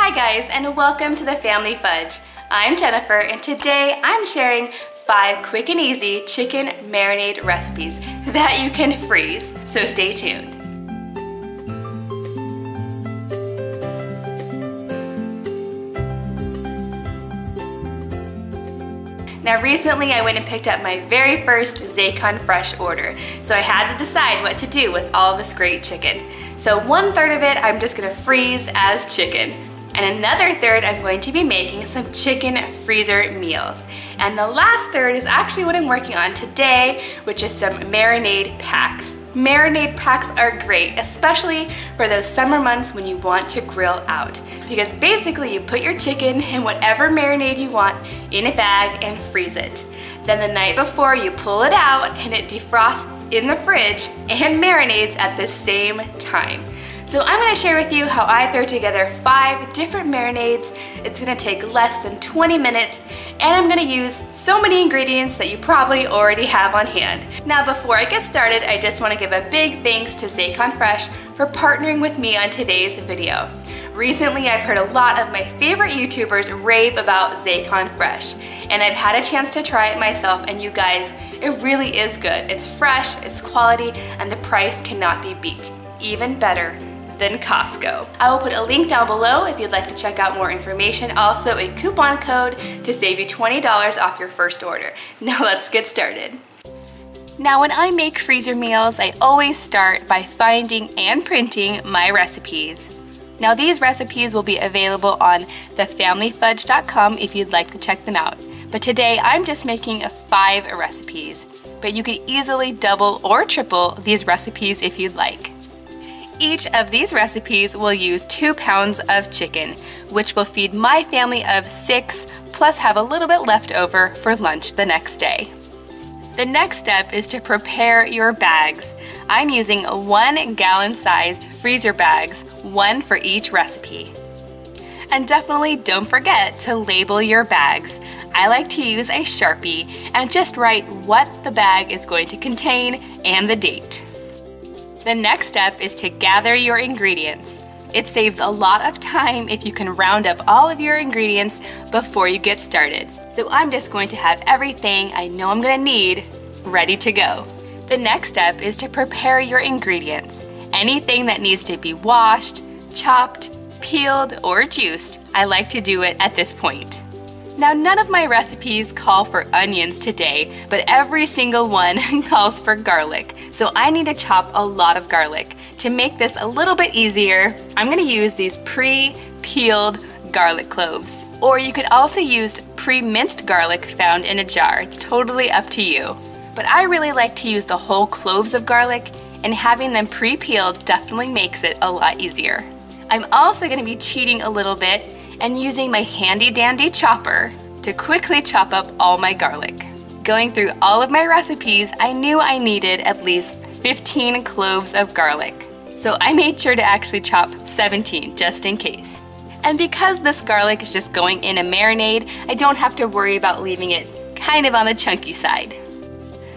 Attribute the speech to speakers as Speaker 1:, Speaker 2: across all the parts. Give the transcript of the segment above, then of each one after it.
Speaker 1: Hi guys, and welcome to the Family Fudge. I'm Jennifer, and today I'm sharing 5 quick and easy chicken marinade recipes that you can freeze, so stay tuned. Now recently I went and picked up my very first Zaycon Fresh order, so I had to decide what to do with all this great chicken. So 1/3 of it I'm just gonna freeze as chicken, and another third I'm going to be making some chicken freezer meals. And the last third is actually what I'm working on today, which is some marinade packs. Marinade packs are great, especially for those summer months when you want to grill out. Because basically you put your chicken in whatever marinade you want in a bag and freeze it. Then the night before you pull it out and it defrosts in the fridge and marinades at the same time. So I'm gonna share with you how I throw together 5 different marinades. It's gonna take less than 20 minutes, and I'm gonna use so many ingredients that you probably already have on hand. Now before I get started, I just wanna give a big thanks to Zaycon Fresh for partnering with me on today's video. Recently, I've heard a lot of my favorite YouTubers rave about Zaycon Fresh, and I've had a chance to try it myself, and you guys, it really is good. It's fresh, it's quality, and the price cannot be beat. Even better than Costco. I will put a link down below if you'd like to check out more information, also a coupon code to save you $20 off your first order. Now let's get started. Now when I make freezer meals, I always start by finding and printing my recipes. Now these recipes will be available on thefamilyfudge.com if you'd like to check them out. But today I'm just making 5 recipes, but you could easily double or triple these recipes if you'd like. Each of these recipes will use 2 pounds of chicken, which will feed my family of 6, plus have a little bit left over for lunch the next day. The next step is to prepare your bags. I'm using 1-gallon sized freezer bags, 1 for each recipe. And definitely don't forget to label your bags. I like to use a Sharpie and just write what the bag is going to contain and the date. The next step is to gather your ingredients. It saves a lot of time if you can round up all of your ingredients before you get started. So I'm just going to have everything I know I'm gonna need ready to go. The next step is to prepare your ingredients. Anything that needs to be washed, chopped, peeled, or juiced, I like to do it at this point. Now none of my recipes call for onions today, but every single one calls for garlic. So I need to chop a lot of garlic. To make this a little bit easier, I'm gonna use these pre-peeled garlic cloves. Or you could also use pre-minced garlic found in a jar. It's totally up to you. But I really like to use the whole cloves of garlic, and having them pre-peeled definitely makes it a lot easier. I'm also gonna be cheating a little bit and using my handy dandy chopper to quickly chop up all my garlic. Going through all of my recipes, I knew I needed at least 15 cloves of garlic. So I made sure to actually chop 17 just in case. And because this garlic is just going in a marinade, I don't have to worry about leaving it kind of on the chunky side.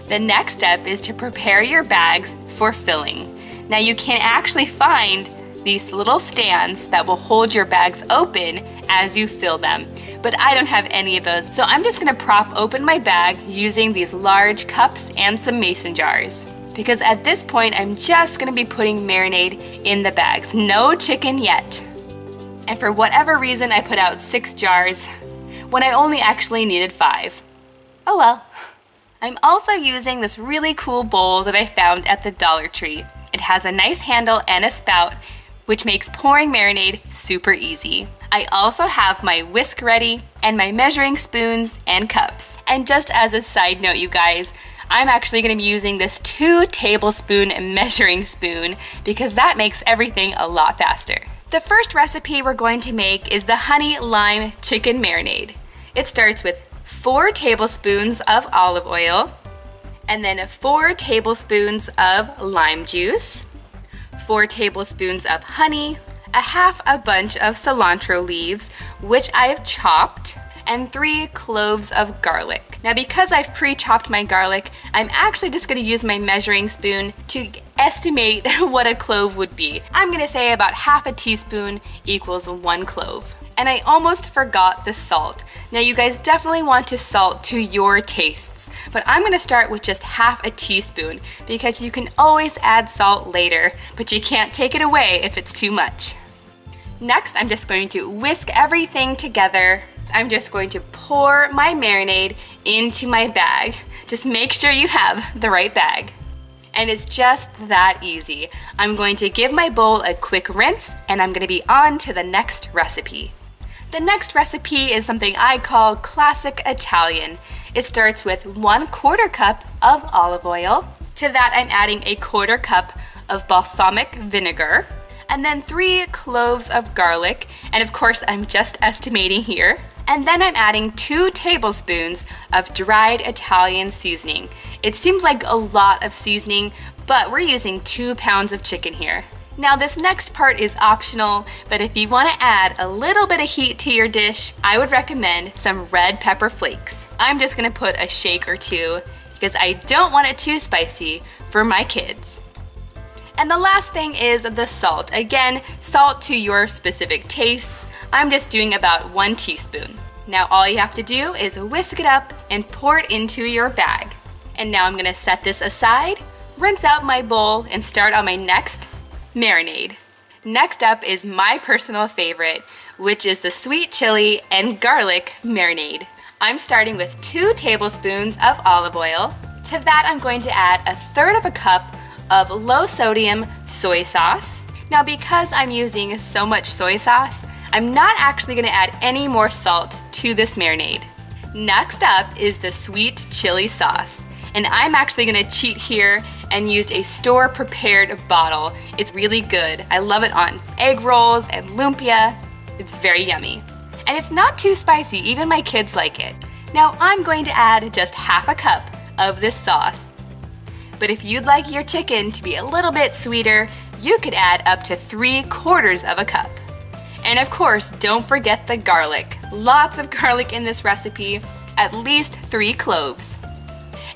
Speaker 1: The next step is to prepare your bags for filling. Now you can actually find these little stands that will hold your bags open as you fill them. But I don't have any of those, so I'm just gonna prop open my bag using these large cups and some mason jars. Because at this point, I'm just gonna be putting marinade in the bags. No chicken yet. And for whatever reason, I put out 6 jars when I only actually needed 5. Oh well. I'm also using this really cool bowl that I found at the Dollar Tree. It has a nice handle and a spout, which makes pouring marinade super easy. I also have my whisk ready and my measuring spoons and cups. And just as a side note, you guys, I'm actually gonna be using this 2 tablespoon measuring spoon because that makes everything a lot faster. The first recipe we're going to make is the honey lime chicken marinade. It starts with 4 tablespoons of olive oil, and then 4 tablespoons of lime juice, 4 tablespoons of honey, a bunch of cilantro leaves, which I have chopped, and 3 cloves of garlic. Now because I've pre-chopped my garlic, I'm actually just gonna use my measuring spoon to estimate what a clove would be. I'm gonna say about half a teaspoon equals 1 clove. And I almost forgot the salt. Now you guys definitely want to salt to your tastes, but I'm gonna start with just half a teaspoon because you can always add salt later, but you can't take it away if it's too much. Next, I'm just going to whisk everything together. I'm just going to pour my marinade into my bag. Just make sure you have the right bag. And it's just that easy. I'm going to give my bowl a quick rinse and I'm gonna be on to the next recipe. The next recipe is something I call classic Italian. It starts with 1/4 cup of olive oil. To that I'm adding a 1/4 cup of balsamic vinegar, and then 3 cloves of garlic, and of course I'm just estimating here. And then I'm adding 2 tablespoons of dried Italian seasoning. It seems like a lot of seasoning, but we're using 2 pounds of chicken here. Now this next part is optional, but if you want to add a little bit of heat to your dish, I would recommend some red pepper flakes. I'm just gonna put a shake or 2 because I don't want it too spicy for my kids. And the last thing is the salt. Again, salt to your specific tastes. I'm just doing about 1 teaspoon. Now all you have to do is whisk it up and pour it into your bag. And now I'm gonna set this aside, rinse out my bowl, and start on my next marinade. Next up is my personal favorite, which is the sweet chili and garlic marinade. I'm starting with 2 tablespoons of olive oil. To that I'm going to add 1/3 cup of low sodium soy sauce. Now because I'm using so much soy sauce, I'm not actually going to add any more salt to this marinade. Next up is the sweet chili sauce. And I'm actually gonna cheat here and used a store-prepared bottle. It's really good. I love it on egg rolls and lumpia. It's very yummy. And it's not too spicy, even my kids like it. Now I'm going to add just half a cup of this sauce. But if you'd like your chicken to be a little bit sweeter, you could add up to 3/4 of a cup. And of course, don't forget the garlic. Lots of garlic in this recipe, at least 3 cloves.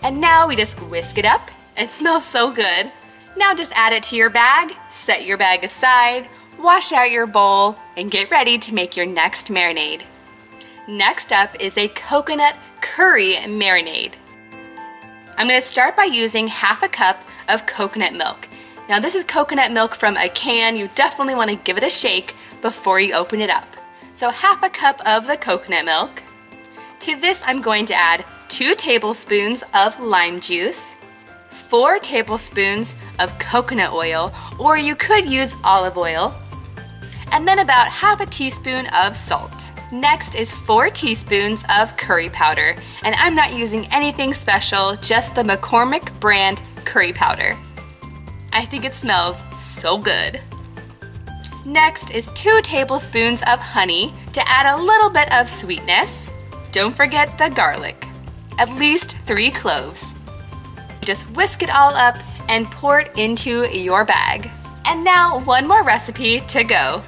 Speaker 1: And now we just whisk it up. It smells so good. Now just add it to your bag, set your bag aside, wash out your bowl, and get ready to make your next marinade. Next up is a coconut curry marinade. I'm gonna start by using half a cup of coconut milk. Now this is coconut milk from a can. You definitely wanna give it a shake before you open it up. So half a cup of the coconut milk. To this I'm going to add 2 tablespoons of lime juice, 4 tablespoons of coconut oil, or you could use olive oil, and then about half a teaspoon of salt. Next is 4 teaspoons of curry powder, and I'm not using anything special, just the McCormick brand curry powder. I think it smells so good. Next is 2 tablespoons of honey to add a little bit of sweetness. Don't forget the garlic. At least 3 cloves. Just whisk it all up and pour it into your bag. And now one more recipe to go.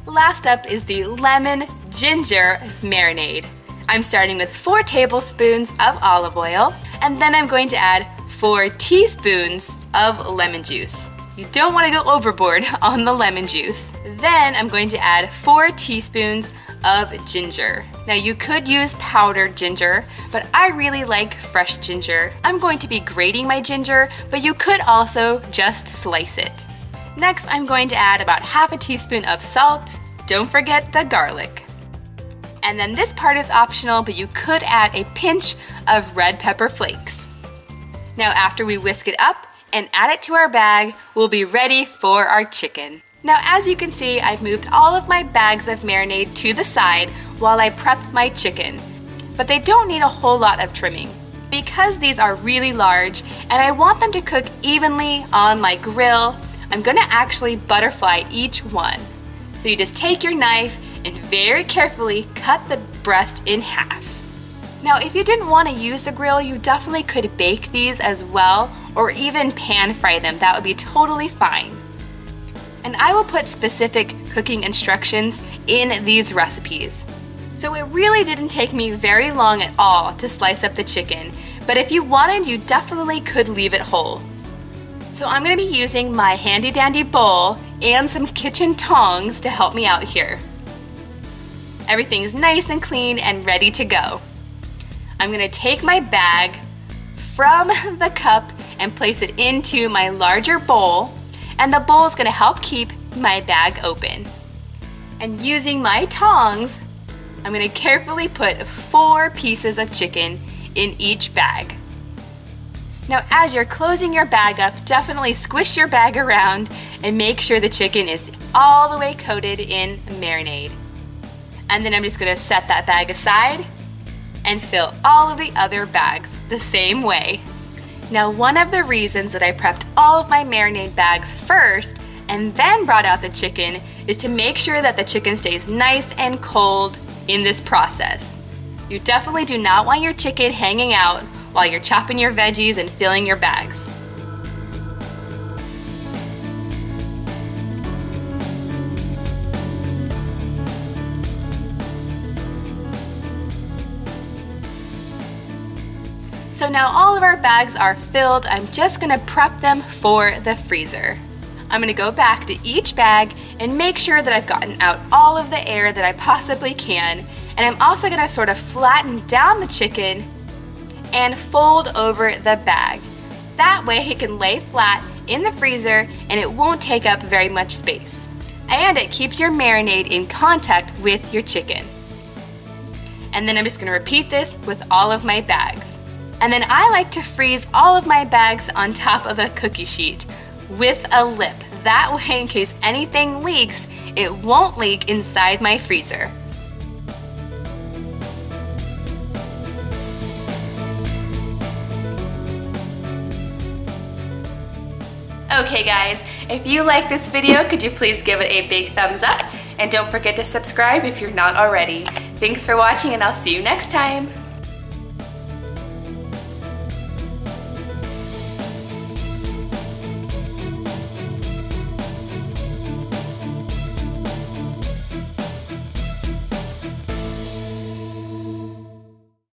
Speaker 1: Last up is the lemon ginger marinade. I'm starting with 4 tablespoons of olive oil, and then I'm going to add 4 teaspoons of lemon juice. You don't want to go overboard on the lemon juice. Then I'm going to add 4 teaspoons of ginger. Now you could use powdered ginger, but I really like fresh ginger. I'm going to be grating my ginger, but you could also just slice it. Next, I'm going to add about half a teaspoon of salt. Don't forget the garlic. And then this part is optional, but you could add a pinch of red pepper flakes. Now after we whisk it up and add it to our bag, we'll be ready for our chicken. Now as you can see, I've moved all of my bags of marinade to the side while I prep my chicken. But they don't need a whole lot of trimming, because these are really large and I want them to cook evenly on my grill. I'm gonna actually butterfly each one. So you just take your knife and very carefully cut the breast in half. Now if you didn't want to use the grill, you definitely could bake these as well, or even pan fry them. That would be totally fine. And I will put specific cooking instructions in these recipes. So it really didn't take me very long at all to slice up the chicken, but if you wanted, you definitely could leave it whole. So I'm gonna be using my handy dandy bowl and some kitchen tongs to help me out here. Everything's nice and clean and ready to go. I'm gonna take my bag from the cup and place it into my larger bowl, and the bowl is gonna help keep my bag open. And using my tongs, I'm gonna carefully put 4 pieces of chicken in each bag. Now as you're closing your bag up, definitely squish your bag around and make sure the chicken is all the way coated in marinade. And then I'm just gonna set that bag aside and fill all of the other bags the same way. Now one of the reasons that I prepped all of my marinade bags first and then brought out the chicken is to make sure that the chicken stays nice and cold in this process. You definitely do not want your chicken hanging out while you're chopping your veggies and filling your bags. So now all of our bags are filled. I'm just gonna prep them for the freezer. I'm gonna go back to each bag and make sure that I've gotten out all of the air that I possibly can. And I'm also gonna sort of flatten down the chicken and fold over the bag. That way it can lay flat in the freezer and it won't take up very much space. And it keeps your marinade in contact with your chicken. And then I'm just gonna repeat this with all of my bags. And then I like to freeze all of my bags on top of a cookie sheet with a lip. That way, in case anything leaks, it won't leak inside my freezer. Okay guys, if you like this video, could you please give it a big thumbs up? And don't forget to subscribe if you're not already. Thanks for watching and I'll see you next time.